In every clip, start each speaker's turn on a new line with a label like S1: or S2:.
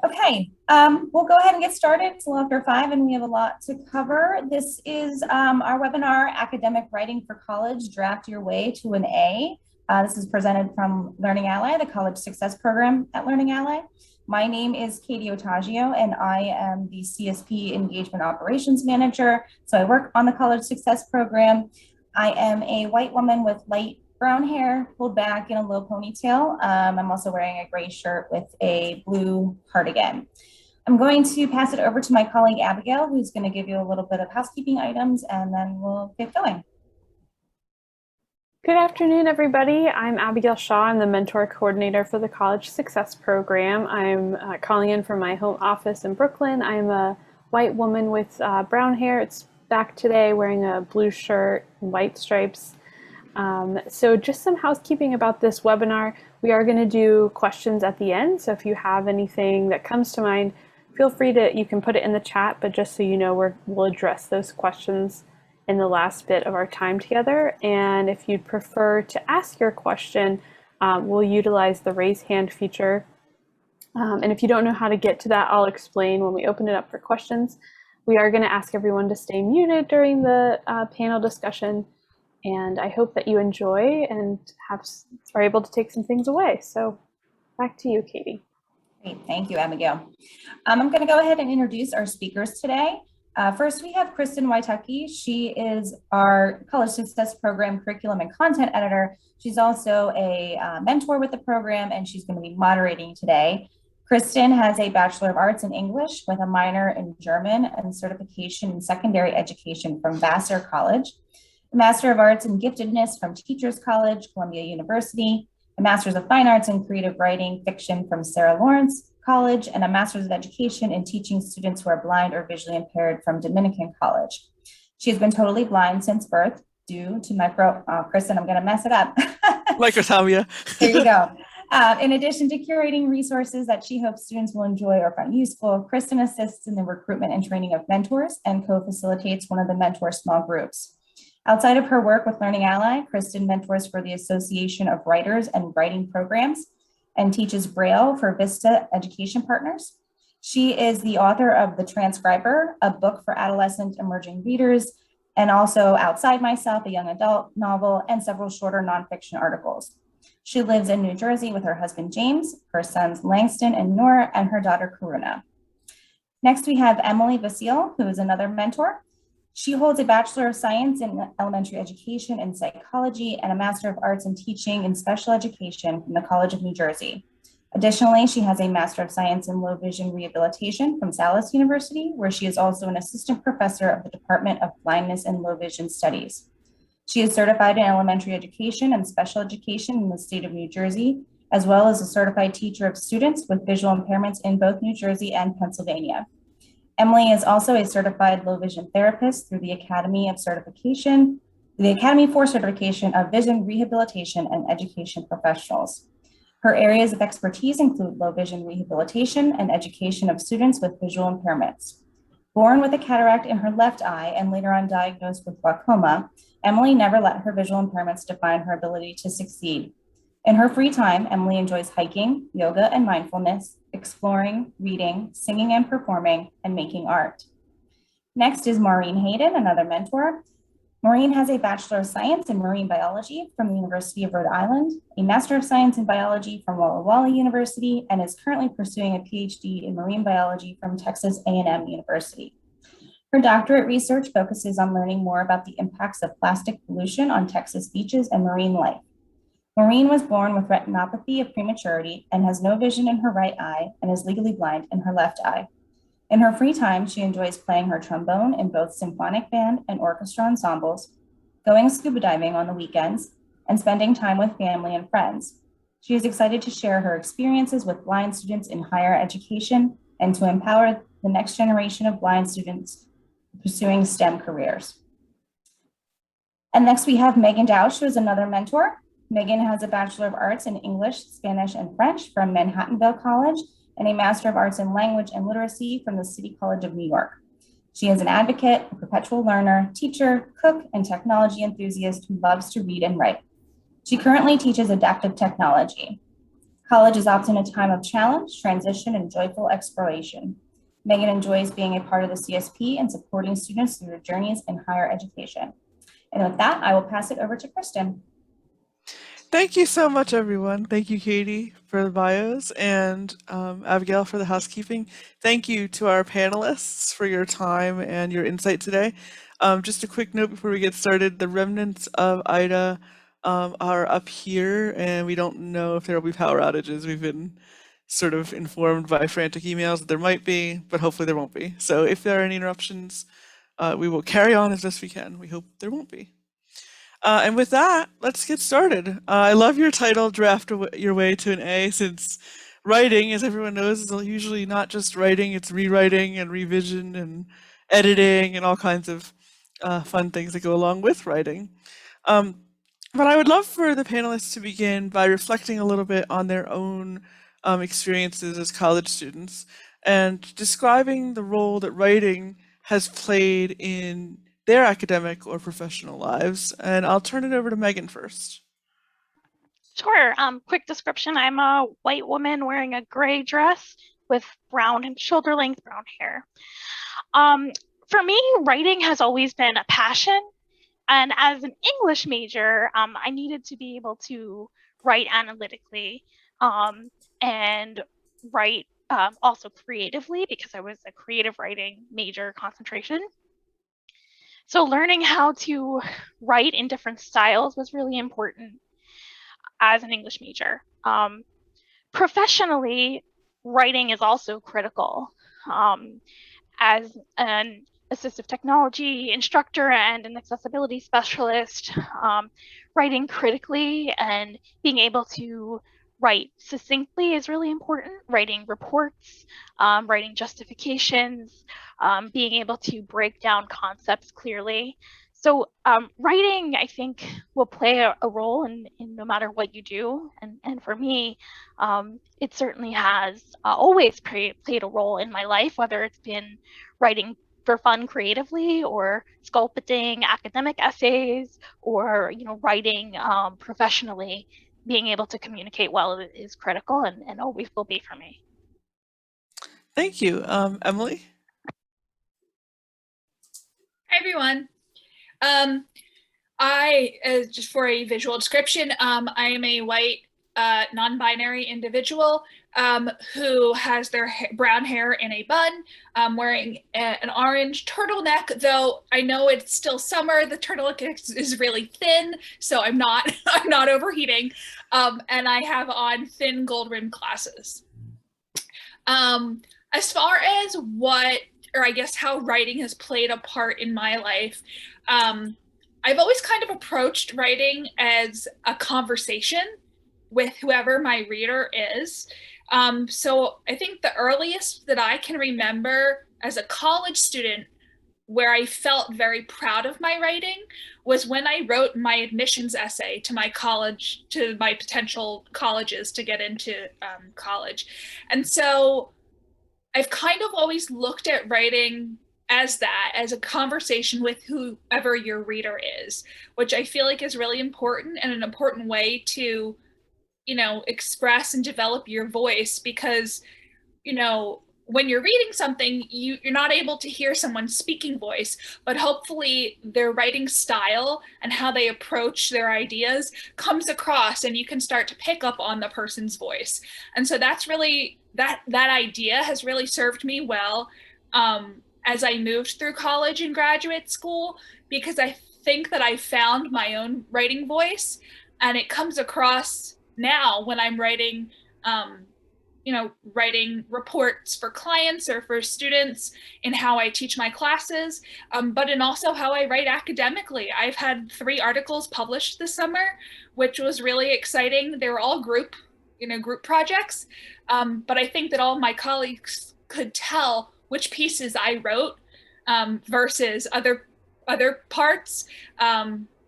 S1: Okay, we'll go ahead and get started. It's a little after 5 and we have a lot to cover. This is our webinar, Academic Writing for College, Draft Your Way to an A. This is presented from Learning Ally, the College Success Program at Learning Ally. My name is Katie Otaggio and I am the CSP Engagement Operations Manager. So I work on the College Success Program. I am a white woman with light brown hair pulled back in a low ponytail. I'm also wearing a gray shirt with a blue cardigan. I'm going to pass it over to my colleague Abigail, who's going to give you a little bit of housekeeping items, and then we'll get going.
S2: Good afternoon, everybody. I'm Abigail Shaw. I'm the mentor coordinator for the College Success Program. I'm calling in from my home office in Brooklyn. I'm a white woman with brown hair. It's back today, wearing a blue shirt and white stripes. So just some housekeeping about this webinar. We are going to do questions at the end. So if you have anything that comes to mind, feel free you can put it in the chat, but just so you know, we'll address those questions in the last bit of our time together. And if you'd prefer to ask your question, we'll utilize the raise hand feature. And if you don't know how to get to that, I'll explain when we open it up for questions. We are going to ask everyone to stay muted during the panel discussion. And I hope that you enjoy and are able to take some things away. So back to you, Katie.
S1: Great, thank you, Abigail. I'm going to go ahead and introduce our speakers today. First, we have Kristen Witucki. She is our College Success Program Curriculum and Content Editor. She's also a mentor with the program, and she's going to be moderating today. Kristen has a Bachelor of Arts in English with a minor in German and certification in secondary education from Vassar College, a Master of Arts in Giftedness from Teachers College, Columbia University, a Master's of Fine Arts in Creative Writing Fiction from Sarah Lawrence College, and a Master's of Education in Teaching Students who are blind or visually impaired from Dominican College. She has been totally blind since birth due to Kristen, I'm going to mess it up.
S3: Microthymia.
S1: There you go. In addition to curating resources that she hopes students will enjoy or find useful, Kristen assists in the recruitment and training of mentors and co-facilitates one of the mentor small groups. Outside of her work with Learning Ally, Kristen mentors for the Association of Writers and Writing Programs and teaches Braille for Vista Education Partners. She is the author of The Transcriber, a book for adolescent emerging readers, and also Outside Myself, a young adult novel, and several shorter nonfiction articles. She lives in New Jersey with her husband, James, her sons, Langston and Nora, and her daughter, Karuna. Next, we have Emily Vasile, who is another mentor. She holds a Bachelor of Science in Elementary Education and Psychology and a Master of Arts in Teaching in Special Education from the College of New Jersey. Additionally, she has a Master of Science in Low Vision Rehabilitation from Salus University, where she is also an assistant professor of the Department of Blindness and Low Vision Studies. She is certified in elementary education and special education in the state of New Jersey, as well as a certified teacher of students with visual impairments in both New Jersey and Pennsylvania. Emily is also a certified low vision therapist through the Academy for Certification of Vision Rehabilitation and Education Professionals. Her areas of expertise include low vision rehabilitation and education of students with visual impairments. Born with a cataract in her left eye and later on diagnosed with glaucoma, Emily never let her visual impairments define her ability to succeed. In her free time, Emily enjoys hiking, yoga, and mindfulness, exploring, reading, singing and performing, and making art. Next is Maureen Hayden, another mentor. Maureen has a Bachelor of Science in Marine Biology from the University of Rhode Island, a Master of Science in Biology from Walla Walla University, and is currently pursuing a PhD in Marine Biology from Texas A&M University. Her doctorate research focuses on learning more about the impacts of plastic pollution on Texas beaches and marine life. Maureen was born with retinopathy of prematurity and has no vision in her right eye and is legally blind in her left eye. In her free time, she enjoys playing her trombone in both symphonic band and orchestra ensembles, going scuba diving on the weekends, and spending time with family and friends. She is excited to share her experiences with blind students in higher education and to empower the next generation of blind students pursuing STEM careers. And next we have Megan Dausch, who is another mentor. Megan has a Bachelor of Arts in English, Spanish, and French from Manhattanville College and a Master of Arts in Language and Literacy from the City College of New York. She is an advocate, a perpetual learner, teacher, cook, and technology enthusiast who loves to read and write. She currently teaches adaptive technology. College is often a time of challenge, transition, and joyful exploration. Megan enjoys being a part of the CSP and supporting students through their journeys in higher education. And with that, I will pass it over to Kristen.
S3: Thank you so much, everyone. Thank you, Katie, for the bios, and Abigail for the housekeeping. Thank you to our panelists for your time and your insight today. Just a quick note before we get started, the remnants of Ida are up here, and we don't know if there will be power outages. We've been sort of informed by frantic emails that there might be, but hopefully there won't be. So if there are any interruptions, we will carry on as best we can. We hope there won't be. And with that, let's get started. I love your title, Draft Your Way to an A, since writing, as everyone knows, is usually not just writing, it's rewriting and revision and editing and all kinds of fun things that go along with writing. But I would love for the panelists to begin by reflecting a little bit on their own experiences as college students and describing the role that writing has played in their academic or professional lives. And I'll turn it over to Megan first.
S4: Sure. Quick description. I'm a white woman wearing a gray dress with brown and shoulder-length brown hair. For me, writing has always been a passion. And as an English major, I needed to be able to write analytically and write also creatively because I was a creative writing major concentration. So learning how to write in different styles was really important as an English major. Professionally, writing is also critical. As an assistive technology instructor and an accessibility specialist, writing critically and being able to write succinctly is really important. Writing reports, writing justifications, being able to break down concepts clearly. So writing, I think, will play a role in no matter what you do. And for me, it certainly has always played a role in my life, whether it's been writing for fun creatively or sculpting academic essays or writing professionally. Being able to communicate well is critical and always will be for me.
S3: Thank you. Emily?
S5: Hi, everyone. Just for a visual description, I am a white non-binary individual who has their brown hair in a bun, wearing an orange turtleneck, though I know it's still summer. The turtleneck is really thin, so I'm not overheating. And I have on thin gold rimmed glasses. As far as how writing has played a part in my life, I've always kind of approached writing as a conversation with whoever my reader is. So I think the earliest that I can remember as a college student where I felt very proud of my writing was when I wrote my admissions essay to my college, to my potential colleges to get into college. And so I've kind of always looked at writing as a conversation with whoever your reader is, which I feel like is really important and an important way to, express and develop your voice because, when you're reading something, you're not able to hear someone's speaking voice, but hopefully their writing style and how they approach their ideas comes across and you can start to pick up on the person's voice. And so that's really, that idea has really served me well as I moved through college and graduate school, because I think that I found my own writing voice and it comes across now when I'm writing writing reports for clients or for students in how I teach my classes, but in also how I write academically. I've had 3 articles published this summer, which was really exciting. They were all group projects, but I think that all my colleagues could tell which pieces I wrote versus other parts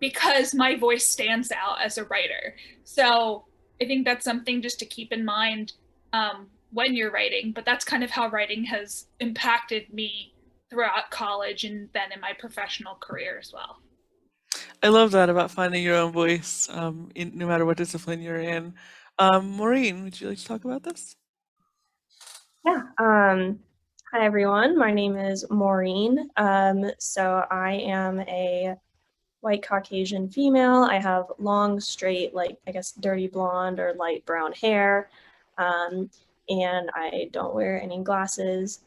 S5: because my voice stands out as a writer. So I think that's something just to keep in mind when you're writing, but that's kind of how writing has impacted me throughout college and then in my professional career as well.
S3: I love that about finding your own voice, no matter what discipline you're in. Maureen, would you like to talk about this?
S6: Yeah. Hi, everyone. My name is Maureen. So I am a white Caucasian female. I have long, straight, like, I guess, dirty blonde or light brown hair. And I don't wear any glasses.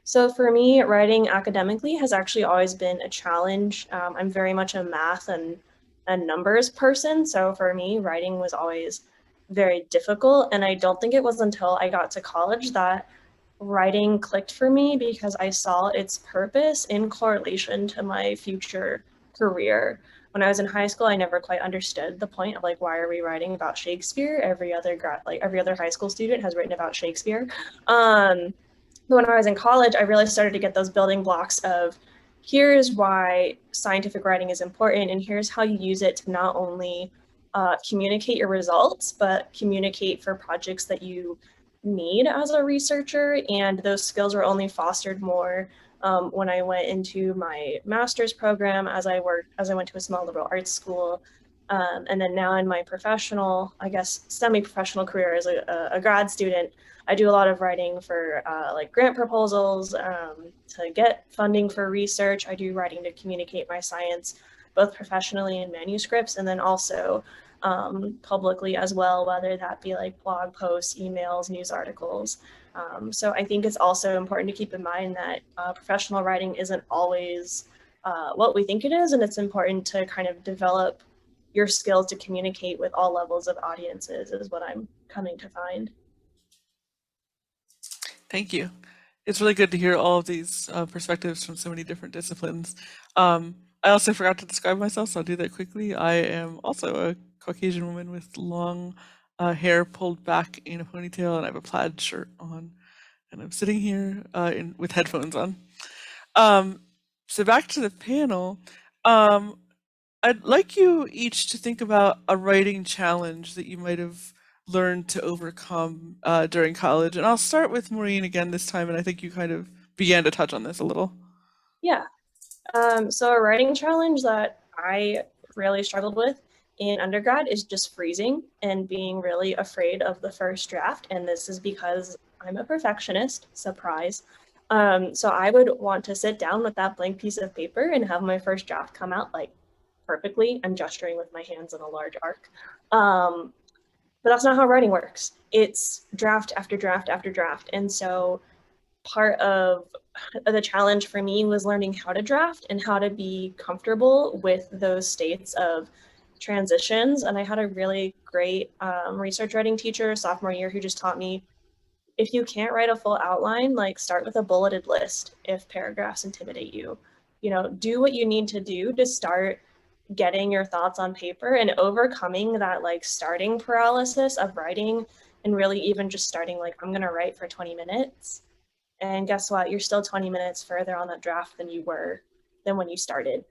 S6: So for me, writing academically has actually always been a challenge. I'm very much a math and numbers person. So for me, writing was always very difficult. And I don't think it was until I got to college that writing clicked for me because I saw its purpose in correlation to my future career. When I was in high school, I never quite understood the point of like, why are we writing about Shakespeare? Every other high school student has written about Shakespeare. But when I was in college, I really started to get those building blocks of here's why scientific writing is important, and here's how you use it to not only communicate your results, but communicate for projects that you need as a researcher. And those skills were only fostered more when I went into my master's program, as I went to a small liberal arts school. And then now in my professional, I guess, semi-professional career as a grad student, I do a lot of writing for like grant proposals to get funding for research. I do writing to communicate my science, both professionally in manuscripts and then also publicly as well, whether that be like blog posts, emails, news articles. So I think it's also important to keep in mind that professional writing isn't always what we think it is, and it's important to kind of develop your skills to communicate with all levels of audiences is what I'm coming to find.
S3: Thank you. It's really good to hear all of these perspectives from so many different disciplines. I also forgot to describe myself, so I'll do that quickly. I am also a Caucasian woman with long hair pulled back in a ponytail, and I have a plaid shirt on, and I'm sitting here with headphones on. So back to the panel. I'd like you each to think about a writing challenge that you might have learned to overcome during college. And I'll start with Maureen again this time, and I think you kind of began to touch on this a little.
S6: Yeah. So a writing challenge that I really struggled with in undergrad is just freezing and being really afraid of the first draft. And this is because I'm a perfectionist, surprise. So I would want to sit down with that blank piece of paper and have my first draft come out like perfectly. I'm gesturing with my hands in a large arc. But that's not how writing works. It's draft after draft after draft. And so part of the challenge for me was learning how to draft and how to be comfortable with those states of transitions. And I had a really great research writing teacher sophomore year who just taught me, if you can't write a full outline, like start with a bulleted list if paragraphs intimidate you. You know, do what you need to do to start getting your thoughts on paper and overcoming that like starting paralysis of writing, and really even just starting like, I'm gonna write for 20 minutes. And guess what? You're still 20 minutes further on that draft than when you started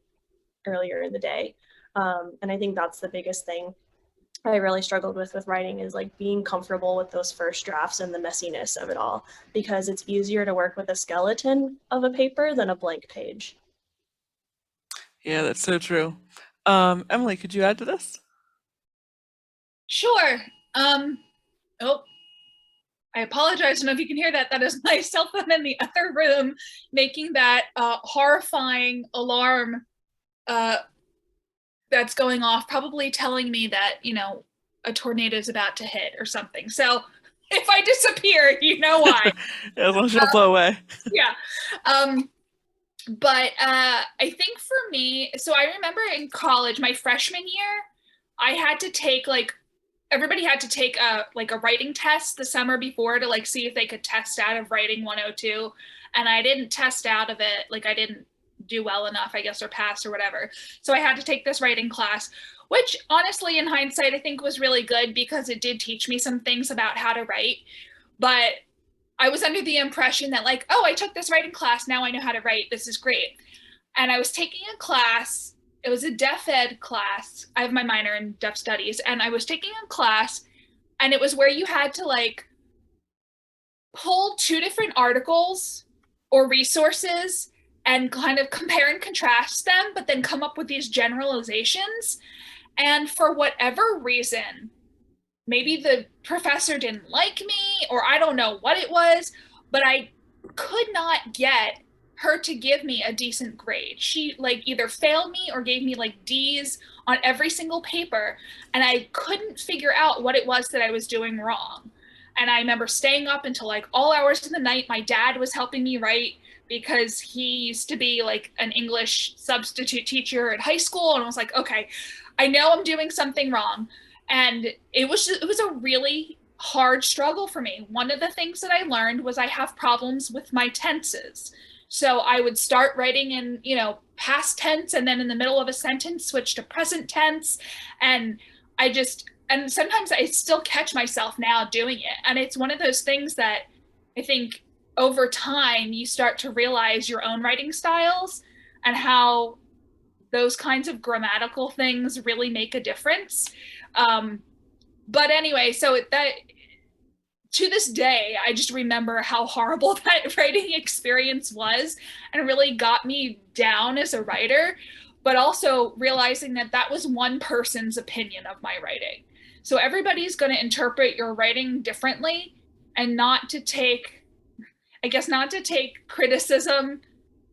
S6: earlier in the day. And I think that's the biggest thing I really struggled with writing is like being comfortable with those first drafts and the messiness of it all, because it's easier to work with a skeleton of a paper than a blank page.
S3: Yeah, that's so true. Emily, could you add to this?
S5: Sure. Oh, I apologize. I don't know if you can hear that. That is my cell phone in the other room making that horrifying alarm that's going off, probably telling me that, you know, a tornado is about to hit or something. So if I disappear, you know why.
S3: Yeah, as long as you don't blow away.
S5: Yeah. But I think for me, so I remember in college, my freshman year, I had to take everybody had to take a writing test the summer before to like see if they could test out of writing 102. And I didn't test out of it. Like I didn't do well enough, I guess, or pass or whatever. So I had to take this writing class, which honestly, in hindsight, I think was really good because it did teach me some things about how to write. But I was under the impression that like, oh, I took this writing class, now I know how to write, this is great. And I was taking a class, it was a deaf ed class. I have my minor in deaf studies, and I was taking a class, and it was where you had to like pull two different articles or resources and kind of compare and contrast them, but then come up with these generalizations. And for whatever reason, maybe the professor didn't like me, or I don't know what it was, but I could not get her to give me a decent grade. She like either failed me or gave me like D's on every single paper, and I couldn't figure out what it was that I was doing wrong. And I remember staying up until like all hours of the night. My dad was helping me write because he used to be like an English substitute teacher at high school, and I was like, okay, I know I'm doing something wrong. And it was a really hard struggle for me. One of the things that I learned was I have problems with my tenses. So I would start writing in, past tense, and then in the middle of a sentence switch to present tense. And and sometimes I still catch myself now doing it. And it's one of those things that I think over time you start to realize your own writing styles and how those kinds of grammatical things really make a difference. But anyway, so that to this day, I just remember how horrible that writing experience was and really got me down as a writer, but also realizing that that was one person's opinion of my writing. So everybody's going to interpret your writing differently, and not to take criticism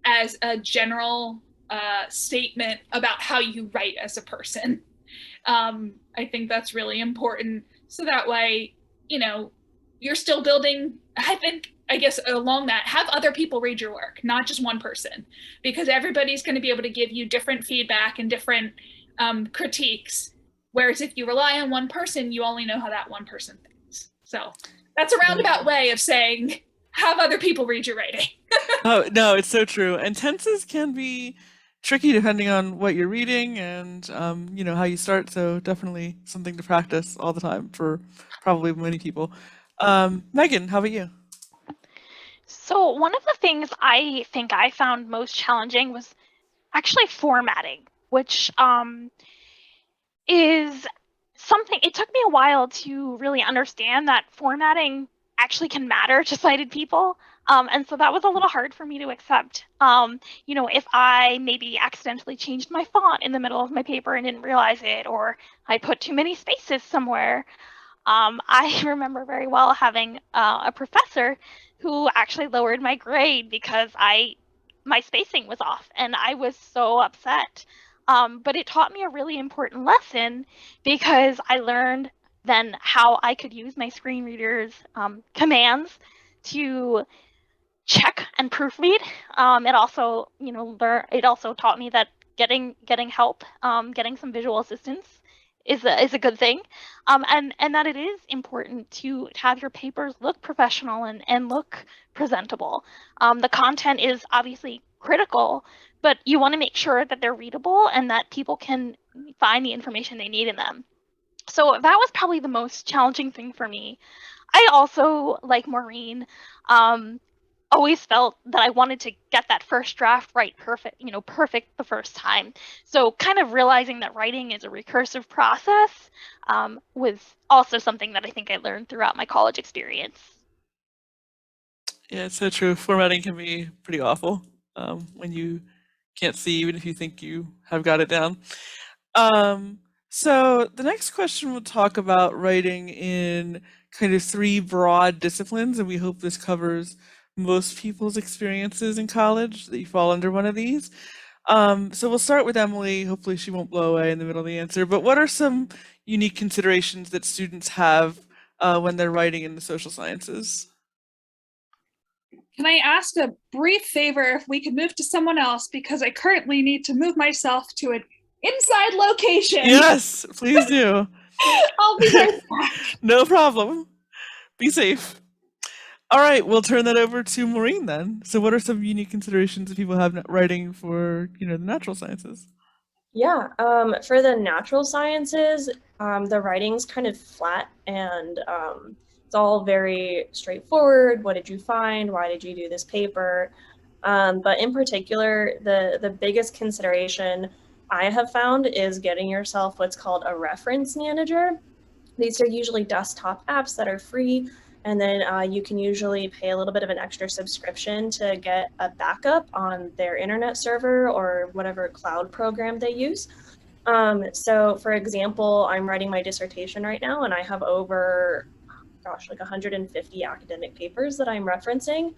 S5: as a general statement about how you write as a person. I think that's really important. So that way, you're still building, I guess along that, have other people read your work, not just one person, because everybody's going to be able to give you different feedback and different critiques. Whereas if you rely on one person, you only know how that one person thinks. So that's a roundabout way of saying, have other people read your writing.
S3: Oh, no, it's so true. And tenses can be tricky depending on what you're reading and, how you start. So definitely something to practice all the time for probably many people. Megan, how about you?
S4: So one of the things I think I found most challenging was actually formatting, which is something, it took me a while to really understand that formatting actually can matter to sighted people. And so that was a little hard for me to accept. If I maybe accidentally changed my font in the middle of my paper and didn't realize it, or I put too many spaces somewhere. I remember very well having a professor who actually lowered my grade because my spacing was off, and I was so upset. But it taught me a really important lesson, because I learned then how I could use my screen reader's commands to check and proofread. It also, it also taught me that getting help, getting some visual assistance is a good thing, and that it is important to have your papers look professional and look presentable. The content is obviously critical, but you want to make sure that they're readable and that people can find the information they need in them. So that was probably the most challenging thing for me. I also, like Maureen, always felt that I wanted to get that first draft right perfect the first time. So kind of realizing that writing is a recursive process was also something that I think I learned throughout my college experience.
S3: Yeah, it's so true. Formatting can be pretty awful when you can't see, even if you think you have got it down. So the next question will talk about writing in kind of 3 broad disciplines, and we hope this covers most people's experiences in college, that you fall under one of these. So we'll start with Emily. Hopefully she won't blow away in the middle of the answer. But what are some unique considerations that students have when they're writing in the social sciences?
S7: Can I ask a brief favor if we could move to someone else, because I currently need to move myself to an inside location?
S3: Yes, please do.
S7: I'll be right back.
S3: No problem. Be safe. All right, we'll turn that over to Maureen then. So what are some unique considerations that people have writing for, the natural sciences?
S6: Yeah, for the natural sciences, the writing's kind of flat, and it's all very straightforward. What did you find? Why did you do this paper? But in particular, the biggest consideration I have found is getting yourself what's called a reference manager. These are usually desktop apps that are free, and then you can usually pay a little bit of an extra subscription to get a backup on their internet server or whatever cloud program they use. So for example, I'm writing my dissertation right now, and I have over, gosh, like 150 academic papers that I'm referencing.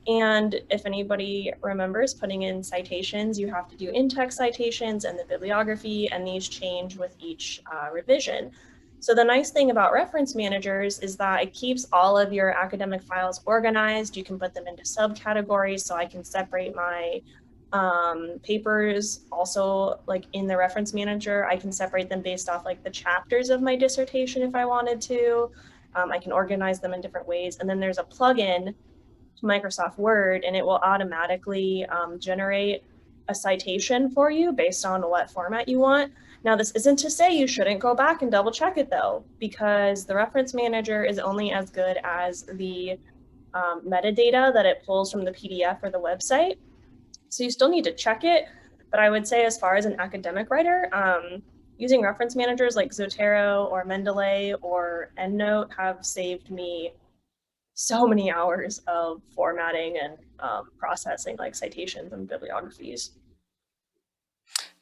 S6: And if anybody remembers putting in citations, you have to do in-text citations and the bibliography, and these change with each revision. So the nice thing about reference managers is that it keeps all of your academic files organized. You can put them into subcategories, so I can separate my papers also like in the reference manager. I can separate them based off like the chapters of my dissertation if I wanted to. I can organize them in different ways. And then there's a plugin to Microsoft Word, and it will automatically generate a citation for you based on what format you want. Now, this isn't to say you shouldn't go back and double check it though, because the reference manager is only as good as the metadata that it pulls from the PDF or the website. So you still need to check it. But I would say as far as an academic writer, using reference managers like Zotero or Mendeley or EndNote have saved me so many hours of formatting and processing like citations and bibliographies.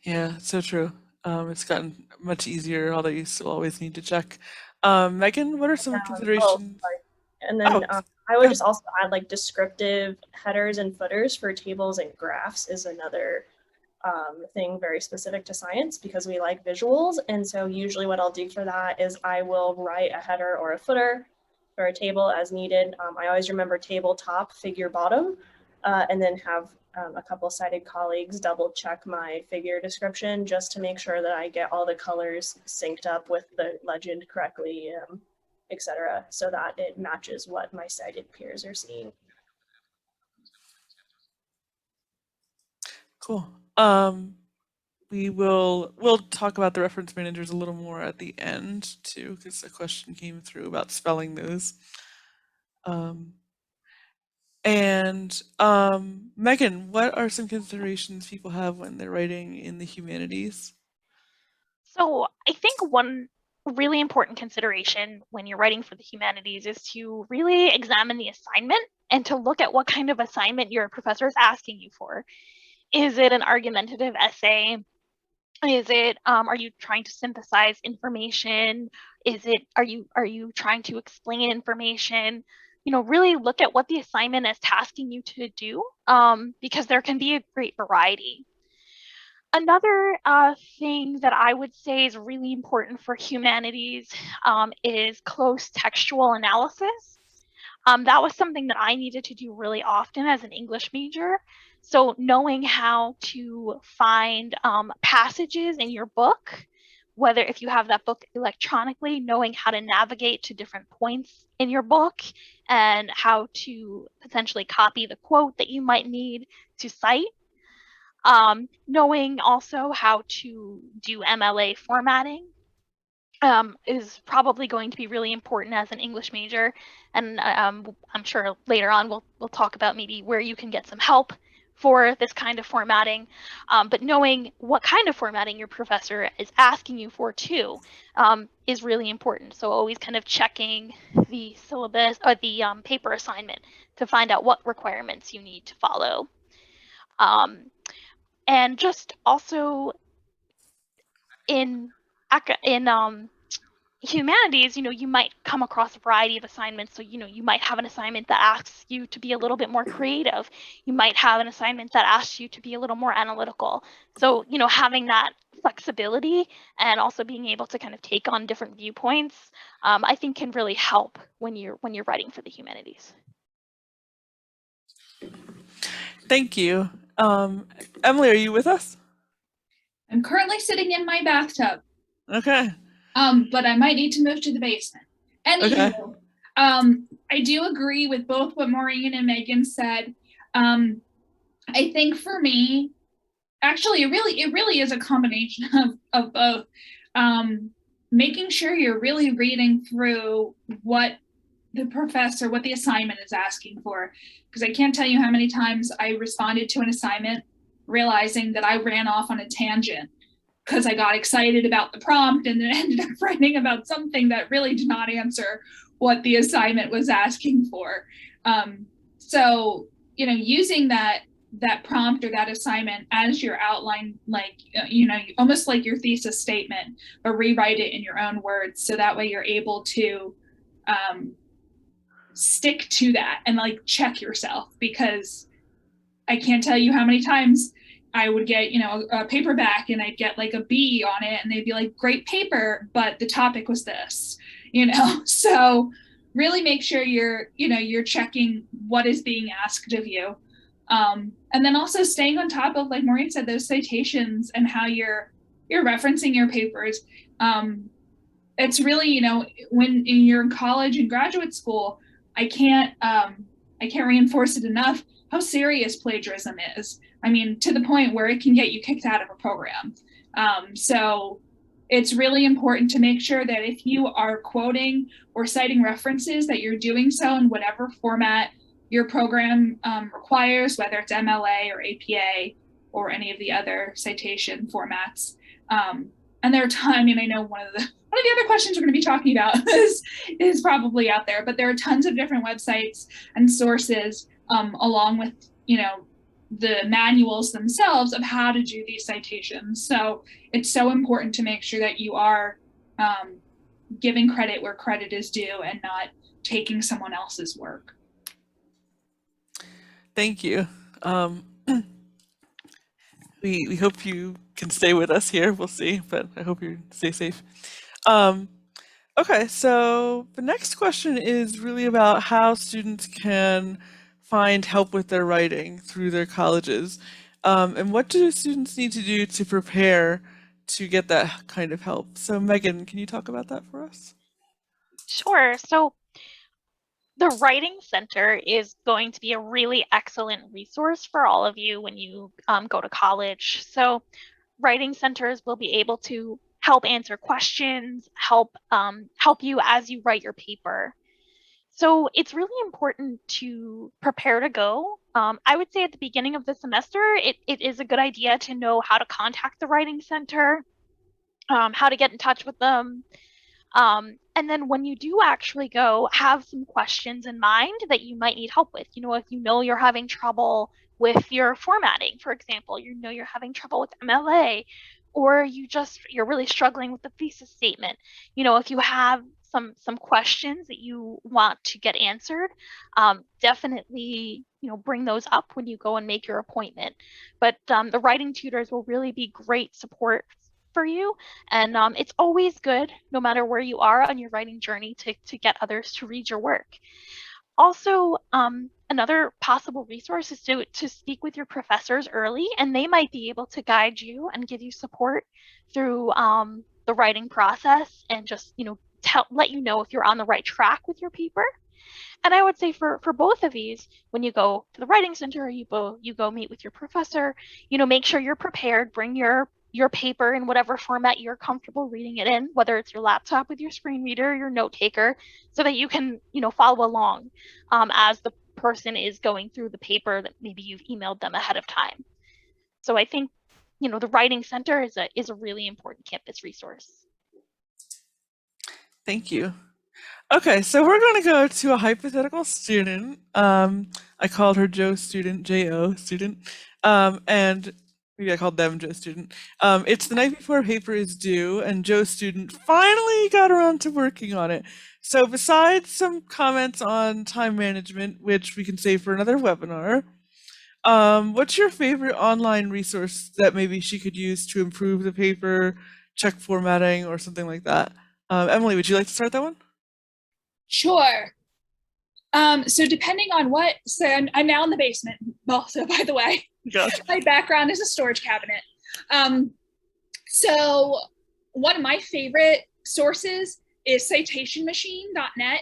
S3: Yeah, so true. It's gotten much easier, although you still always need to check. Megan, what are some considerations?
S6: And then I would just also add like descriptive headers and footers for tables and graphs is another thing very specific to science, because we like visuals. And so usually what I'll do for that is I will write a header or a footer for a table as needed. I always remember table top, figure bottom, and then have a couple cited colleagues double check my figure description just to make sure that I get all the colors synced up with the legend correctly, etc., so that it matches what my cited peers are seeing.
S3: Cool. We'll talk about the reference managers a little more at the end too, because a question came through about spelling those. Megan, what are some considerations people have when they're writing in the humanities?
S4: So I think one really important consideration when you're writing for the humanities is to really examine the assignment and to look at what kind of assignment your professor is asking you for. Is it an argumentative essay? Is it are you trying to synthesize information? Are you trying to explain information? Really look at what the assignment is tasking you to do, because there can be a great variety. Another thing that I would say is really important for humanities is close textual analysis. That was something that I needed to do really often as an English major. So knowing how to find passages in your book, whether if you have that book electronically, knowing how to navigate to different points in your book and how to potentially copy the quote that you might need to cite. Knowing also how to do MLA formatting is probably going to be really important as an English major, and I'm sure later on we'll talk about maybe where you can get some help for this kind of formatting, but knowing what kind of formatting your professor is asking you for too is really important. So always kind of checking the syllabus or the paper assignment to find out what requirements you need to follow. And just also in humanities, you might come across a variety of assignments. So, you might have an assignment that asks you to be a little bit more creative. You might have an assignment that asks you to be a little more analytical. So, having that flexibility and also being able to kind of take on different viewpoints, I think can really help when you're writing for the humanities.
S3: Thank you. Emily, are you with us?
S7: I'm currently sitting in my bathtub.
S3: Okay.
S7: But I might need to move to the basement. Anywho,
S3: Okay.
S7: I do agree with both what Maureen and Megan said. I think for me, actually, it really is a combination of both. Making sure you're really reading through what the assignment is asking for. Because I can't tell you how many times I responded to an assignment realizing that I ran off on a tangent because I got excited about the prompt and then ended up writing about something that really did not answer what the assignment was asking for. So, using that that prompt or that assignment as your outline, like, you know, almost like your thesis statement, but rewrite it in your own words. So that way you're able to stick to that and like check yourself, because I can't tell you how many times I would get, you know, a paperback and I'd get like a B on it and they'd be like, great paper, but the topic was this, you know? So really make sure you're, you know, you're checking what is being asked of you. And then also staying on top of, like Maureen said, those citations and how you're referencing your papers. It's really, you know, when you're in college and graduate school, I can't reinforce it enough how serious plagiarism is. I mean, to the point where it can get you kicked out of a program. So it's really important to make sure that if you are quoting or citing references, that you're doing so in whatever format your program requires, whether it's MLA or APA or any of the other citation formats. And there are tons, I mean, I know one of the other questions we're going to be talking about is probably out there, but there are tons of different websites and sources along with, you know, the manuals themselves of how to do these citations. So it's so important to make sure that you are giving credit where credit is due and not taking someone else's work.
S3: Thank you. We hope you can stay with us here. We'll see, but I hope you stay safe. Okay, so the next question is really about how students can find help with their writing through their colleges. And what do students need to do to prepare to get that kind of help? So Megan, can you talk about that for us?
S4: Sure. So the Writing Center is going to be a really excellent resource for all of you when you go to college. So Writing Centers will be able to help answer questions, help you as you write your paper. So it's really important to prepare to go. I would say at the beginning of the semester, it is a good idea to know how to contact the Writing Center, how to get in touch with them. And then when you do actually go, have some questions in mind that you might need help with. You know, if you know you're having trouble with your formatting, for example, you know you're having trouble with MLA, or you're really struggling with the thesis statement. You know, if you have some questions that you want to get answered, definitely, you know, bring those up when you go and make your appointment. But the writing tutors will really be great support for you. And it's always good, no matter where you are on your writing journey, to get others to read your work. Also, another possible resource is to speak with your professors early, and they might be able to guide you and give you support through the writing process, and just, you know, let you know if you're on the right track with your paper. And I would say for both of these, when you go to the Writing Center or you go meet with your professor, you know, make sure you're prepared. Bring your paper in whatever format you're comfortable reading it in, whether it's your laptop with your screen reader, your note taker, so that you can, you know, follow along as the person is going through the paper that maybe you've emailed them ahead of time. So I think, you know, the Writing Center is a really important campus resource.
S3: Thank you. Okay, so we're going to go to a hypothetical student. I called her Joe student, J-O student, and maybe I called them Joe student. It's the night before paper is due, and Joe student finally got around to working on it. So besides some comments on time management, which we can save for another webinar, what's your favorite online resource that maybe she could use to improve the paper, check formatting, or something like that? Emily, would you like to start that one?
S7: Sure. So depending on so I'm now in the basement also, by the way. Gotcha. My background is a storage cabinet. So one of my favorite sources is citationmachine.net.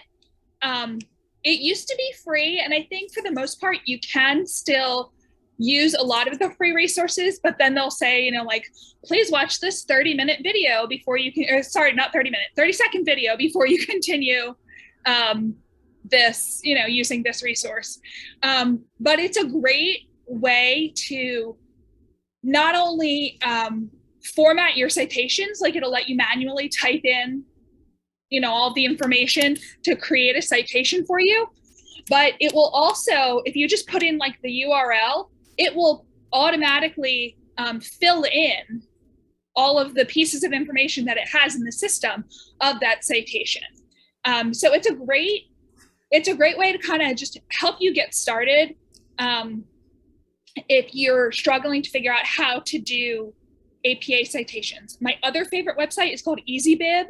S7: It used to be free, and I think for the most part you can still use a lot of the free resources, but then they'll say, you know, like, please watch this 30-minute video before you can, or sorry, not 30-minute, 30-second video before you continue this, you know, using this resource. But it's a great way to not only format your citations, like it'll let you manually type in, you know, all the information to create a citation for you, but it will also, if you just put in like the URL,
S5: it will automatically fill in all of the pieces of information that it has in the system of that citation. So it's a great way to kind of just help you get started if you're struggling to figure out how to do APA citations. My other favorite website is called EasyBib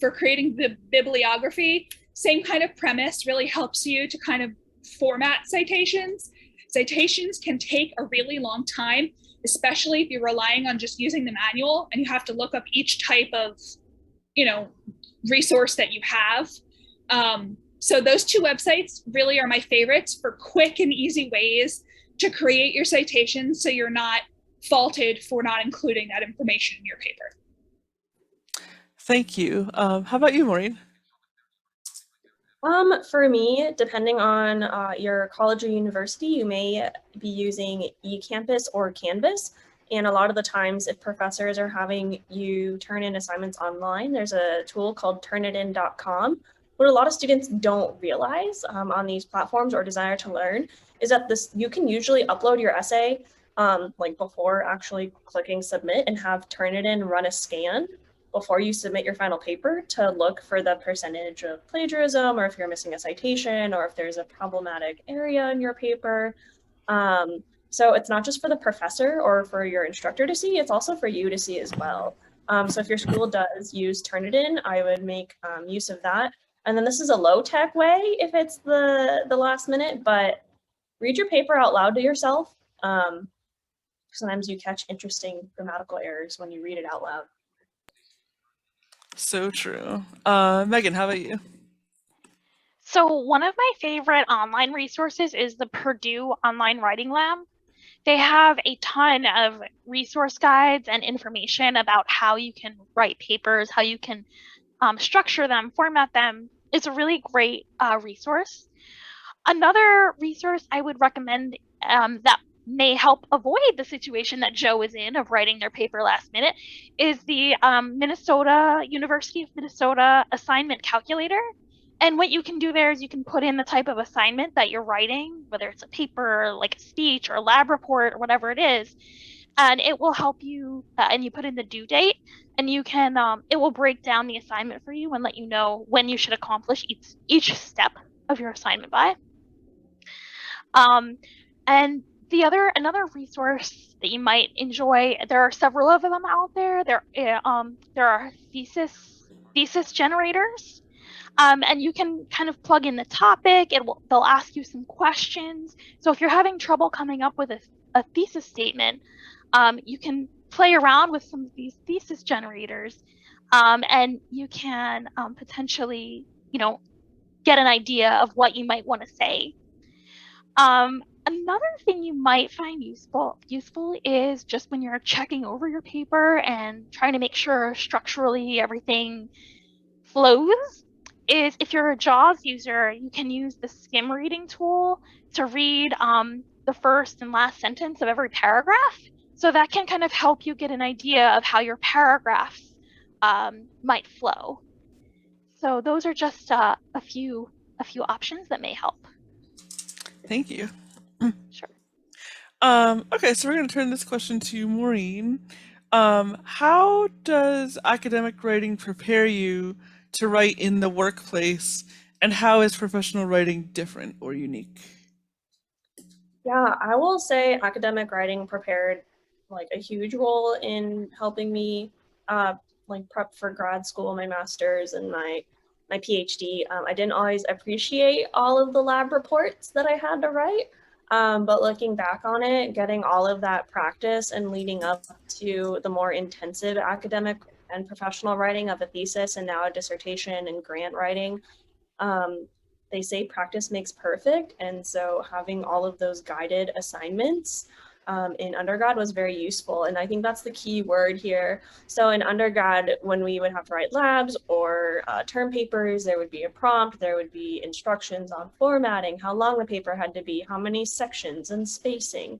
S5: for creating the bibliography. Same kind of premise, really helps you to kind of format citations. Citations can take a really long time, especially if you're relying on just using the manual and you have to look up each type of, resource that you have. So those two websites really are my favorites for quick and easy ways to create your citations so you're not faulted for not including that information in your paper.
S3: Thank you. How about you, Maureen?
S6: For me, depending on your college or university, you may be using eCampus or Canvas. And a lot of the times, if professors are having you turn in assignments online, there's a tool called Turnitin.com. What a lot of students don't realize on these platforms or desire to learn is that you can usually upload your essay like before actually clicking submit and have Turnitin run a scan before you submit your final paper to look for the percentage of plagiarism, or if you're missing a citation, or if there's a problematic area in your paper. So it's not just for the professor or for your instructor to see, it's also for you to see as well. So if your school does use Turnitin, I would make use of that. And then this is a low-tech way if it's the last minute, but read your paper out loud to yourself. Sometimes you catch interesting grammatical errors when you read it out loud.
S3: So true. Megan, how about you?
S4: So one of my favorite online resources is the Purdue Online Writing Lab. They have a ton of resource guides and information about how you can write papers, how you can structure them, format them. It's a really great resource. Another resource I would recommend that may help avoid the situation that Joe is in of writing their paper last minute is the University of Minnesota assignment calculator. And what you can do there is you can put in the type of assignment that you're writing, whether it's a paper, like a speech or a lab report or whatever it is, and it will help you, and you put in the due date, and you can, it will break down the assignment for you and let you know when you should accomplish each step of your assignment by. And another resource that you might enjoy, there are several of them out there. There are thesis generators. And you can kind of plug in the topic. They'll ask you some questions. So if you're having trouble coming up with a thesis statement, you can play around with some of these thesis generators, and you can potentially, get an idea of what you might want to say. Another thing you might find useful is just when you're checking over your paper and trying to make sure structurally everything flows, is if you're a JAWS user, you can use the skim reading tool to read the first and last sentence of every paragraph. So that can kind of help you get an idea of how your paragraphs might flow. So those are just a few options that may help.
S3: Thank you.
S4: Sure.
S3: Okay, so we're going to turn this question to Maureen. How does academic writing prepare you to write in the workplace, and how is professional writing different or unique?
S6: Yeah, I will say academic writing prepared like a huge role in helping me like prep for grad school, my master's and my PhD. I didn't always appreciate all of the lab reports that I had to write, but looking back on it, getting all of that practice and leading up to the more intensive academic and professional writing of a thesis and now a dissertation and grant writing, they say practice makes perfect. And so having all of those guided assignments in undergrad was very useful. And I think that's the key word here. So in undergrad, when we would have to write labs or term papers, there would be a prompt, there would be instructions on formatting, how long the paper had to be, how many sections and spacing.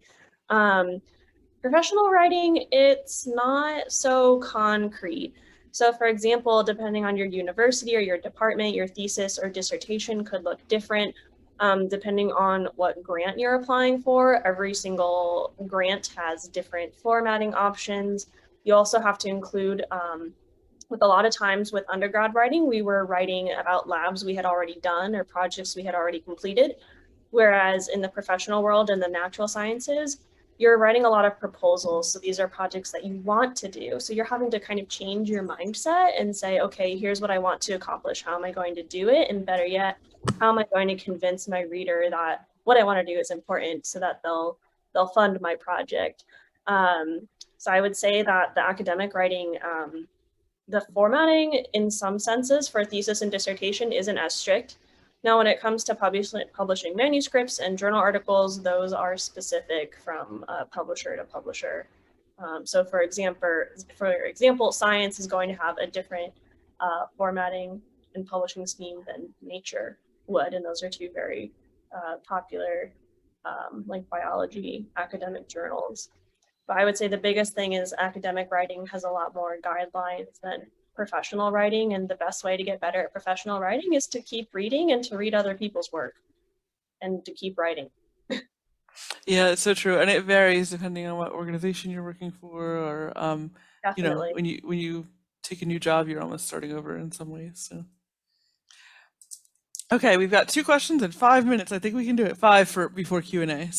S6: Professional writing, it's not so concrete. So for example, depending on your university or your department, your thesis or dissertation could look different. Depending on what grant you're applying for, every single grant has different formatting options. You also have to include, with a lot of times with undergrad writing, we were writing about labs we had already done or projects we had already completed. Whereas in the professional world and the natural sciences, you're writing a lot of proposals. So these are projects that you want to do. So you're having to kind of change your mindset and say, okay, here's what I want to accomplish. How am I going to do it? And better yet, how am I going to convince my reader that what I want to do is important so that they'll fund my project? So I would say that the academic writing, the formatting in some senses for thesis and dissertation isn't as strict. Now, when it comes to publishing manuscripts and journal articles, those are specific from publisher to publisher. So for example, science is going to have a different formatting and publishing scheme than Nature would, and those are two very popular like biology academic journals. But I would say the biggest thing is academic writing has a lot more guidelines than professional writing, and the best way to get better at professional writing is to keep reading and to read other people's work and to keep writing.
S3: Yeah, it's so true, and it varies depending on what organization you're working for, or you know,
S6: Definitely.
S3: when you take a new job, you're almost starting over in some ways. So, okay, we've got 2 questions in 5 minutes. I think we can do it 5 for before Q&A.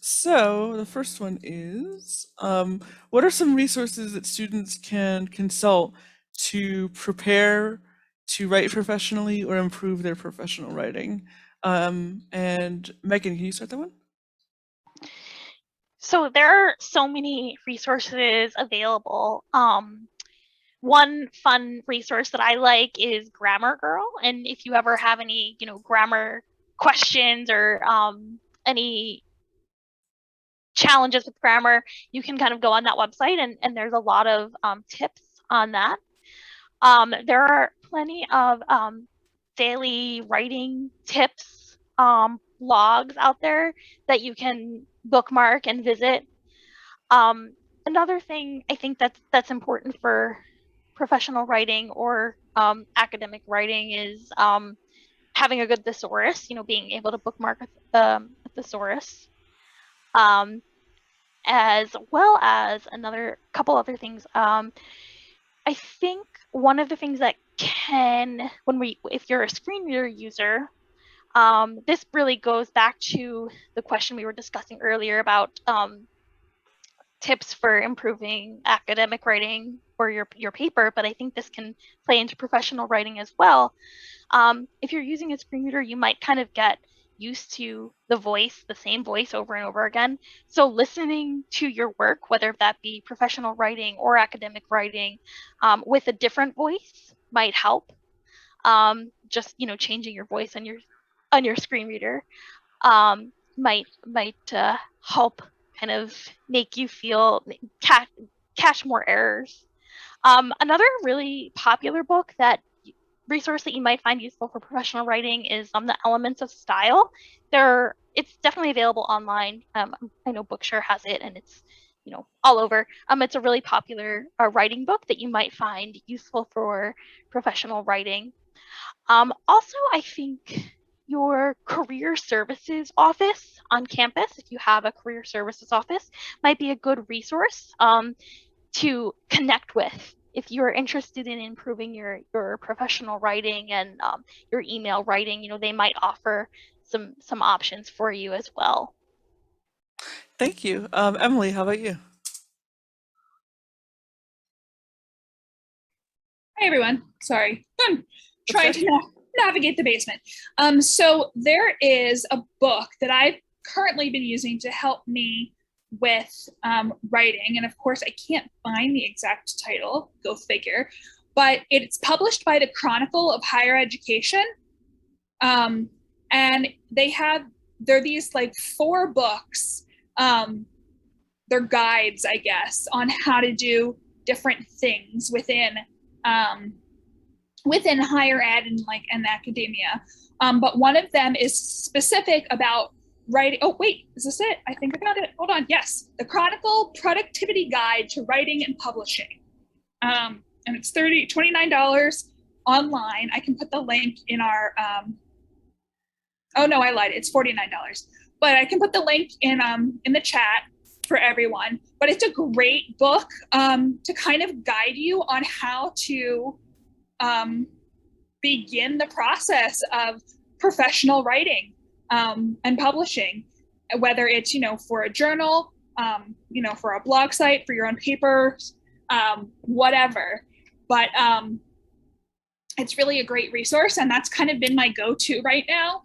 S3: So the first one is, what are some resources that students can consult to prepare to write professionally or improve their professional writing? And Megan, can you start that one?
S4: So there are so many resources available. One fun resource that I like is Grammar Girl. And if you ever have any, grammar questions or any challenges with grammar, you can kind of go on that website, and there's a lot of tips on that. There are plenty of daily writing tips, blogs out there that you can bookmark and visit. Another thing I think that's important for professional writing or academic writing is having a good thesaurus, being able to bookmark a thesaurus. As well as another couple other things. I think one of the things that if you're a screen reader user, this really goes back to the question we were discussing earlier about tips for improving academic writing or your paper, but I think this can play into professional writing as well. If you're using a screen reader, you might kind of get used to the same voice over and over again. So listening to your work, whether that be professional writing or academic writing, with a different voice might help. Just changing your voice on your screen reader might help kind of make you feel catch more errors. Another really popular resource that you might find useful for professional writing is The Elements of Style. It's definitely available online. I know Bookshare has it, and it's all over. It's a really popular writing book that you might find useful for professional writing. Also, I think your career services office on campus, if you have a career services office, might be a good resource to connect with if you're interested in improving your professional writing and your email writing. They might offer some options for you as well.
S3: Thank you. Emily, how about you?
S7: Hi, everyone. Sorry. I'm trying to navigate the basement. So there is a book that I've currently been using to help me with writing. And of course, I can't find the exact title, go figure, but it's published by the Chronicle of Higher Education. And they're these like 4 books. They're guides, I guess, on how to do different things within higher ed and academia. But one of them is specific about writing. Oh, wait, is this it? I think I got it. Hold on. Yes. The Chronicle Productivity Guide to Writing and Publishing. And it's $29 online. I can put the link in our
S5: Oh no, I lied. It's $49. But I can put the link in the chat for everyone. But it's a great book to kind of guide you on how to begin the process of professional writing and publishing, whether it's, for a journal, for a blog site, for your own papers, whatever. But it's really a great resource, and that's kind of been my go-to right now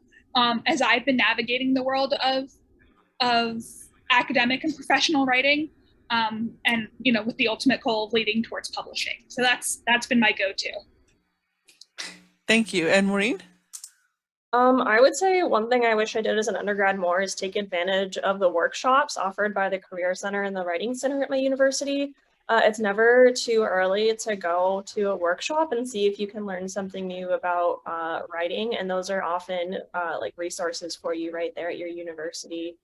S5: as I've been navigating the world of academic and professional writing, and with the ultimate goal of leading towards publishing. So that's been my go-to.
S3: Thank you. And Maureen?
S6: I would say one thing I wish I did as an undergrad more is take advantage of the workshops offered by the Career Center and the Writing Center at my university. It's never too early to go to a workshop and see if you can learn something new about writing. And those are often like resources for you right there at your university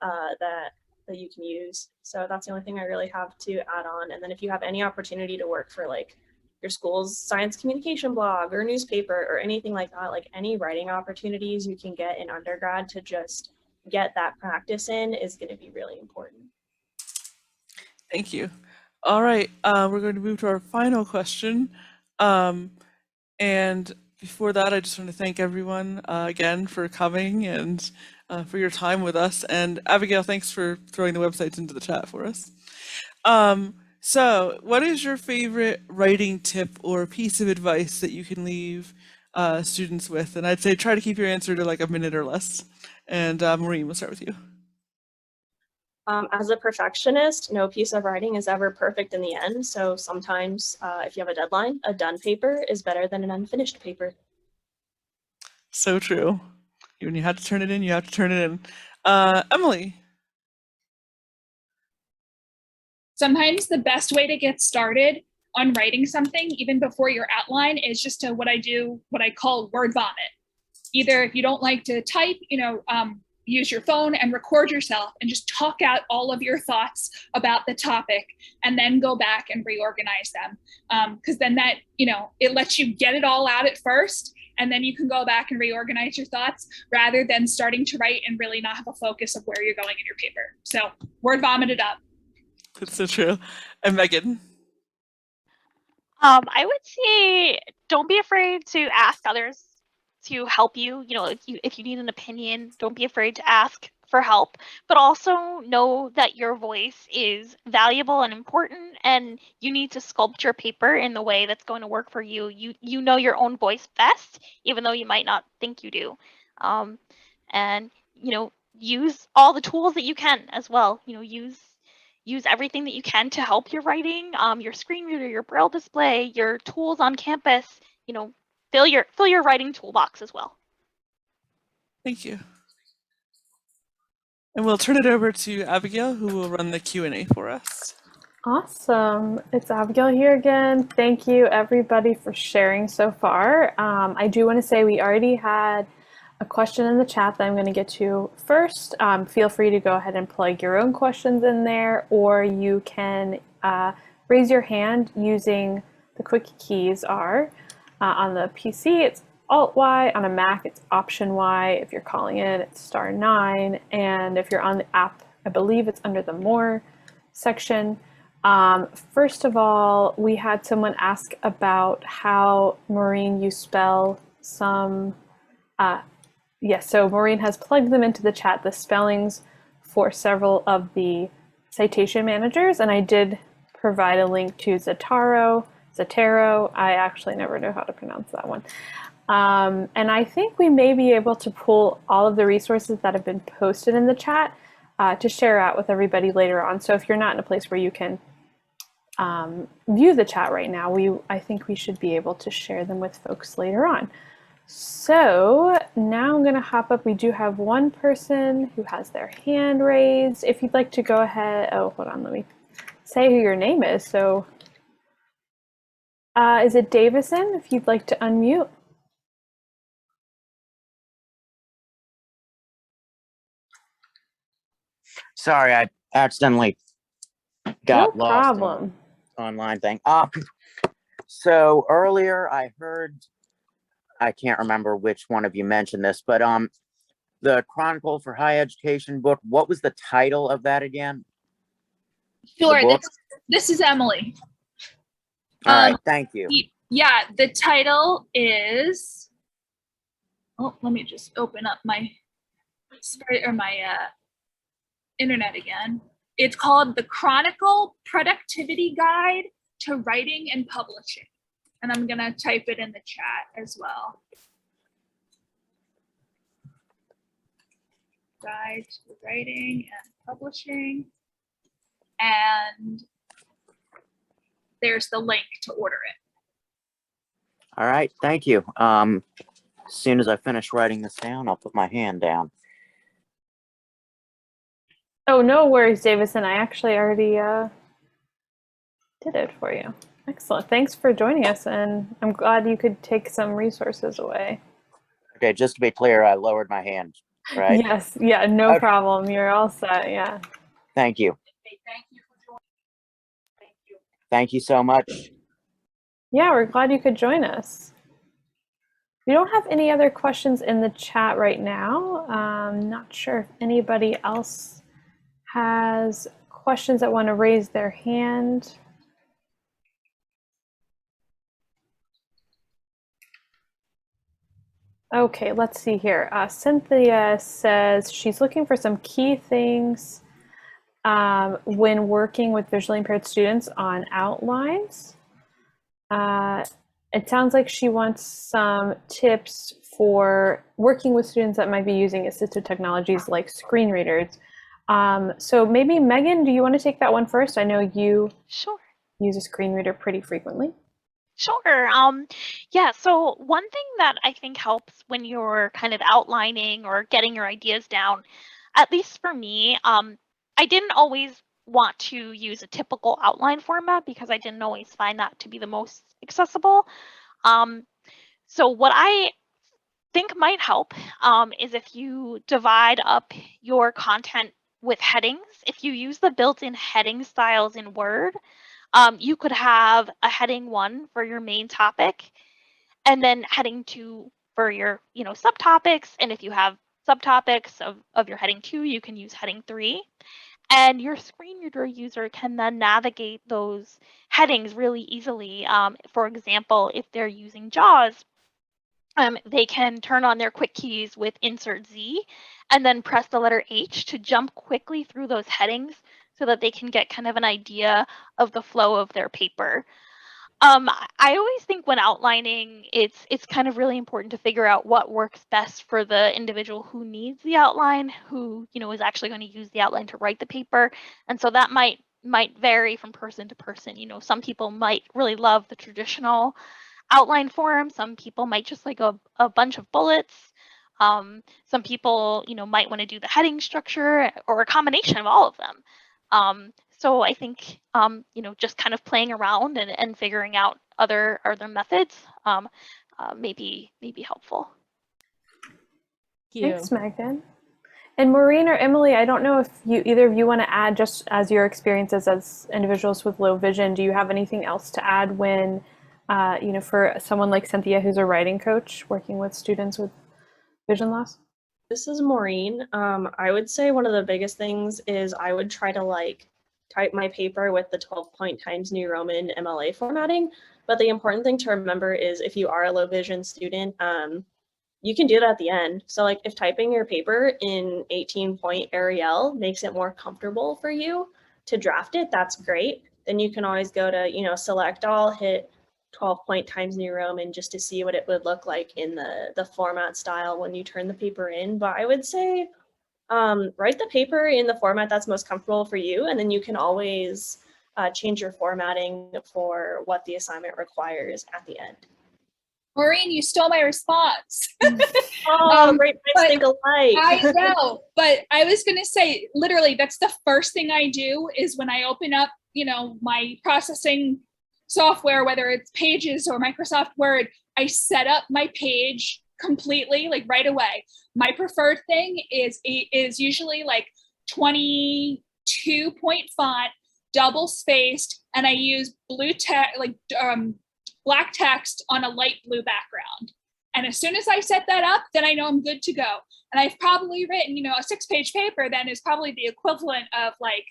S6: that you can use. So that's the only thing I really have to add on. And then if you have any opportunity to work for like your school's science communication blog or newspaper or anything like that, like any writing opportunities you can get in undergrad to just get that practice in is going to be really important.
S3: Thank you. All right, we're going to move to our final question. And before that, I just want to thank everyone again for coming and for your time with us. And Abigail, thanks for throwing the websites into the chat for us. So what is your favorite writing tip or piece of advice that you can leave students with? And I'd say try to keep your answer to like a minute or less. And Maureen, we'll start with you.
S6: As a perfectionist, no piece of writing is ever perfect in the end. So sometimes if you have a deadline, a done paper is better than an unfinished paper.
S3: So true. When you have to turn it in, you have to turn it in. Emily.
S7: Sometimes the best way to get started on writing something, even before your outline, is just to what I call word vomit. Either if you don't like to type, use your phone and record yourself and just talk out all of your thoughts about the topic and then go back and reorganize them. Because then that, it lets you get it all out at first, and then you can go back and reorganize your thoughts rather than starting to write and really not have a focus of where you're going in your paper. So word vomit it up.
S3: That's so true. And Megan?
S4: I would say don't be afraid to ask others to help you. If you need an opinion, don't be afraid to ask for help, but also know that your voice is valuable and important, and you need to sculpt your paper in the way that's going to work for you. You know your own voice best, even though you might not think you do. And use all the tools that you can as well. Use everything that you can to help your writing, your screen reader, your braille display, your tools on campus. Fill your writing toolbox as well.
S3: Thank you. And we'll turn it over to Abigail, who will run the Q&A for us.
S2: Awesome. It's Abigail here again. Thank you everybody for sharing so far. I do want to say we already had a question in the chat that I'm going to get to first. Feel free to go ahead and plug your own questions in there, or you can raise your hand using the quick keys are on the PC, it's Alt-Y, on a Mac, it's Option-Y. If you're calling in, it's *9. And if you're on the app, I believe it's under the More section. First of all, we had someone ask about how, Maureen, you spell some, yes, so Maureen has plugged them into the chat, the spellings for several of the citation managers, and I did provide a link to Zotero. I actually never know how to pronounce that one. And I think we may be able to pull all of the resources that have been posted in the chat to share out with everybody later on. So if you're not in a place where you can view the chat right now, I think we should be able to share them with folks later on. So now I'm going to hop up. We do have one person who has their hand raised. If you'd like to go ahead, oh, hold on, let me say who your name is. So is it Davison? If you'd like to unmute.
S8: Sorry, I accidentally got
S2: No
S8: lost
S2: problem.
S8: in the online thing. So earlier I heard, I can't remember which one of you mentioned this, but the Chronicle for Higher Education book. What was the title of that again?
S5: Sure.
S8: book?
S5: This is Emily.
S8: All right, thank you.
S5: Yeah, the title is. Oh, let me just open up my internet again. It's called The Chronicle Productivity Guide to Writing and Publishing. And I'm gonna type it in the chat as well. Guide to Writing and Publishing. And there's the link to order it.
S8: All right, thank you. As soon as I finish writing this down, I'll put my hand down.
S2: Oh, no worries, Davison. I actually already did it for you. Excellent. Thanks for joining us, and I'm glad you could take some resources away.
S8: Okay, just to be clear, I lowered my hand, right?
S2: Yes. Yeah, no
S8: Okay.
S2: problem. You're all set. Yeah.
S8: Thank you.
S5: Thank you for joining. Thank you.
S8: Thank you so much.
S2: Yeah, we're glad you could join us. We don't have any other questions in the chat right now. Not sure if anybody else has questions that want to raise their hand. Okay, let's see here. Cynthia says she's looking for some key things when working with visually impaired students on outlines. It sounds like she wants some tips for working with students that might be using assistive technologies like screen readers. So maybe Megan, do you want to take that one first? I know you use a screen reader pretty frequently.
S4: Sure. Yeah, so one thing that I think helps when you're kind of outlining or getting your ideas down, at least for me, I didn't always want to use a typical outline format because I didn't always find that to be the most accessible. So what I think might help is if you divide up your content with headings. If you use the built-in heading styles in Word, you could have a heading 1 for your main topic, and then heading 2 for your subtopics. And if you have subtopics of your heading 2, you can use heading 3. And your screen reader user can then navigate those headings really easily. For example, if they're using JAWS, they can turn on their quick keys with Insert Z and then press the letter H to jump quickly through those headings so that they can get kind of an idea of the flow of their paper. I always think when outlining, it's kind of really important to figure out what works best for the individual who needs the outline, who is actually going to use the outline to write the paper. And so that might vary from person to person. Some people might really love the traditional outline form. Some people might just like a bunch of bullets. Some people, might want to do the heading structure or a combination of all of them. So I think, just kind of playing around and figuring out other methods may be helpful.
S2: Thanks, Megan. And Maureen or Emily, I don't know if either of you want to add, just as your experiences as individuals with low vision, do you have anything else to add when, for someone like Cynthia, who's a writing coach working with students with vision loss?
S6: This is Maureen. I would say one of the biggest things is I would try to type my paper with the 12-point Times New Roman MLA formatting. But the important thing to remember is if you are a low vision student, you can do that at the end. So if typing your paper in 18-point Arial makes it more comfortable for you to draft it, that's great. Then you can always go to, select all, hit 12-point Times New Roman just to see what it would look like in the format style when you turn the paper in. But I would say write the paper in the format that's most comfortable for you, and then you can always change your formatting for what the assignment requires at the end.
S7: Maureen, you stole my response.
S6: Great minds think alike.
S7: I know, but I was going to say, literally, that's the first thing I do is when I open up, my processing software, whether it's Pages or Microsoft Word, I set up my page completely, right away. My preferred thing is usually 22-point font, double spaced, and I use blue text, black text on a light blue background.
S5: And as soon as I set that up, then I know I'm good to go. And I've probably written, you know, a 6-page paper then is probably the equivalent of like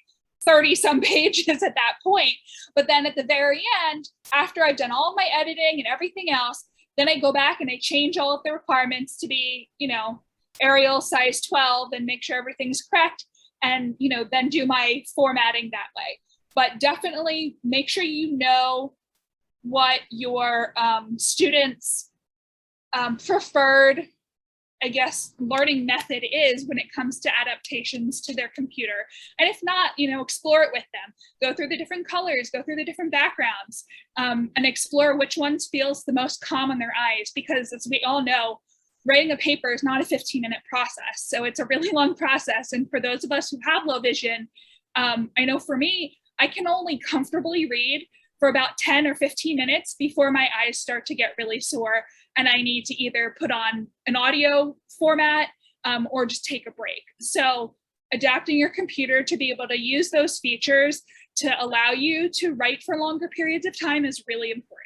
S5: 30 some pages at that point. But then at the very end, after I've done all of my editing and everything else, then I go back and I change all of the requirements to be, you know, Arial size 12 and make sure everything's correct. And, you know, then do my formatting that way. But definitely make sure you know what your students' preferred, I guess, learning method is when it comes to adaptations to their computer. And if not, you know, explore it with them. Go through the different colors, go through the different backgrounds, and explore which ones feels the most calm on their eyes. Because as we all know, writing a paper is not a 15-minute process. So it's a really long process. And for those of us who have low vision, I know for me, I can only comfortably read for about 10 or 15 minutes before my eyes start to get really sore. And I need to either put on an audio format or just take a break. So adapting your computer to be able to use those features to allow you to write for longer periods of time is really important.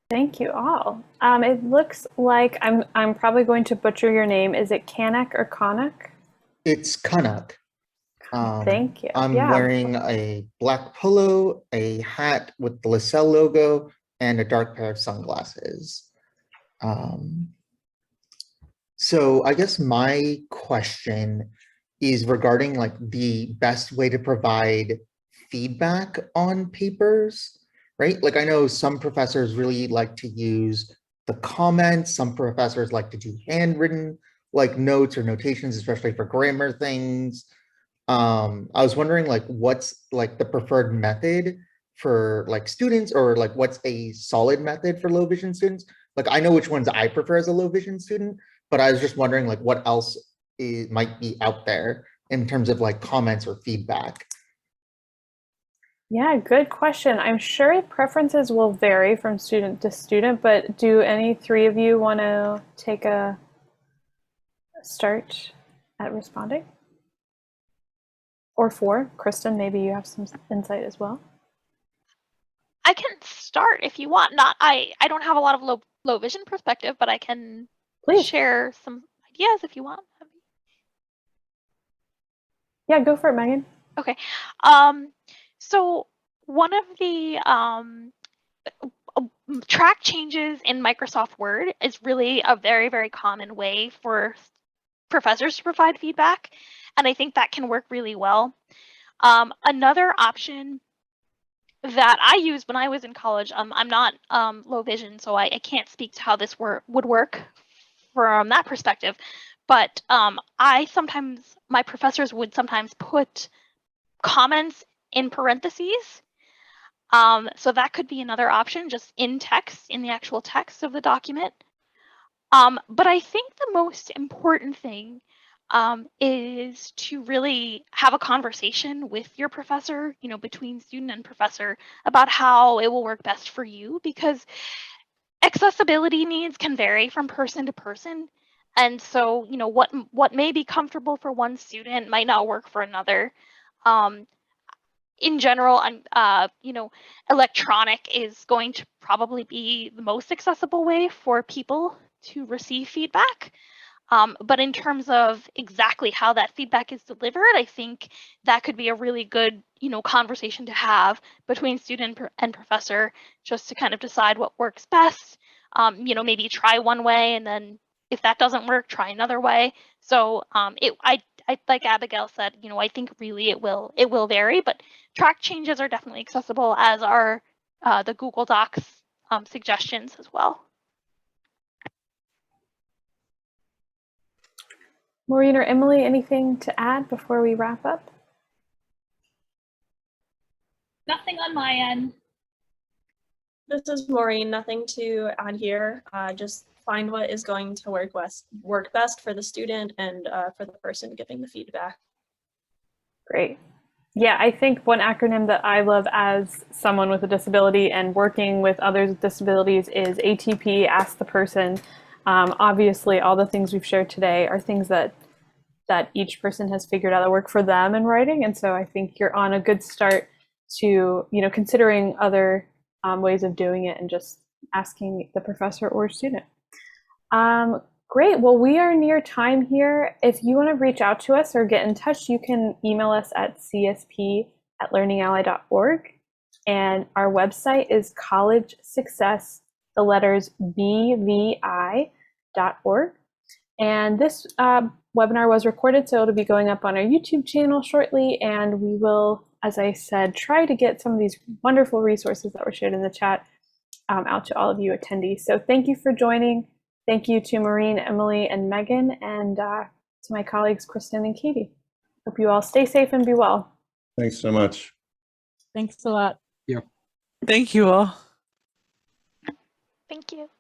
S2: Thank you all. It looks like I'm probably going to butcher your name. Is it Kanak or Konak?
S9: It's Kanak.
S2: Thank you.
S9: I'm wearing a black polo, a hat with the LaSalle logo, and a dark pair of sunglasses. So I guess my question is regarding like the best way to provide feedback on papers, right? Like I know some professors really like to use the comments. Some professors like to do handwritten like notes or notations, especially for grammar things. I was wondering like what's like the preferred method for like students, or like what's a solid method for low vision students? Like I know which ones I prefer as a low vision student, but I was just wondering like what else might be out there in terms of like comments or feedback.
S2: Yeah, good question. I'm sure preferences will vary from student to student, but do any three of you want to take a start at responding? Or four? Kristen, maybe you have some insight as well.
S4: I can start if you want. I don't have a lot of low vision perspective, but I can share some ideas if you want.
S2: Yeah, go for it, Megan.
S4: Okay. So one of the track changes in Microsoft Word is really a very, very common way for professors to provide feedback. And I think that can work really well. Another option that I used when I was in college, I'm not low vision, so I can't speak to how this would work from that perspective. But my professors would sometimes put comments in parentheses. So that could be another option, just in text, in the actual text of the document. But I think the most important thing is to really have a conversation with your professor, you know, between student and professor, about how it will work best for you, because accessibility needs can vary from person to person. And so, you know, what may be comfortable for one student might not work for another. In general, you know, electronic is going to probably be the most accessible way for people to receive feedback. But in terms of exactly how that feedback is delivered, I think that could be a really good, you know, conversation to have between student and professor, just to kind of decide what works best. You know, maybe try one way, and then if that doesn't work, try another way. So I like Abigail said, you know, I think really it will vary, but track changes are definitely accessible, as are the Google Docs suggestions as well.
S2: Maureen or Emily, anything to add before we wrap up?
S5: Nothing on my end.
S6: This is Maureen, nothing to add here. Just find what is going to work best for the student and for the person giving the feedback.
S2: Great. Yeah, I think one acronym that I love as someone with a disability and working with others with disabilities is ATP, Ask the Person. Obviously, all the things we've shared today are things that each person has figured out that work for them in writing. And so I think you're on a good start to, you know, considering other ways of doing it and just asking the professor or student. Great. Well, we are near time here. If you want to reach out to us or get in touch, you can email us at csp@learningally.org. And our website is college success, the letters bvi.org. And this webinar was recorded, so it'll be going up on our YouTube channel shortly. And we will, as I said, try to get some of these wonderful resources that were shared in the chat out to all of you attendees. So thank you for joining. Thank you to Maureen, Emily, and Megan, and to my colleagues, Kristen and Katie. Hope you all stay safe and be well.
S10: Thanks so much.
S11: Thanks a lot.
S3: Thank you all.
S4: Thank you.